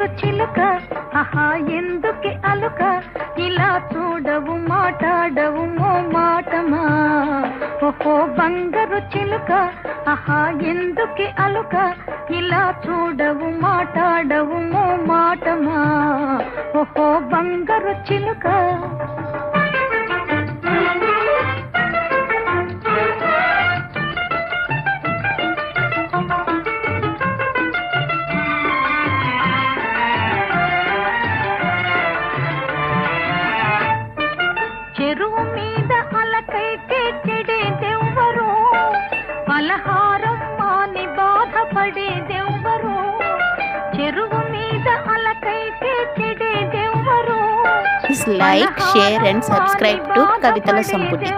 బంగారు చిలుక ఆహా ఎందుకే అలుక ఇలా చూడవు మాట్లాడవు మో మాటమా ఓహో బంగారు చిలుక ఆహా ఎందుకే అలుక ఇలా చూడవు మాట్లాడవు మో మాటమా ఓహో బంగారు చిలుక. చెరువు మీద అలకైతే చెడేదెవ్వరు పలహారం మాని బాధపడేదెవ్వరు చెరువు మీద అలకైతే చెడేదెవ్వరు. Please like, share and subscribe to Kavitala Samputi.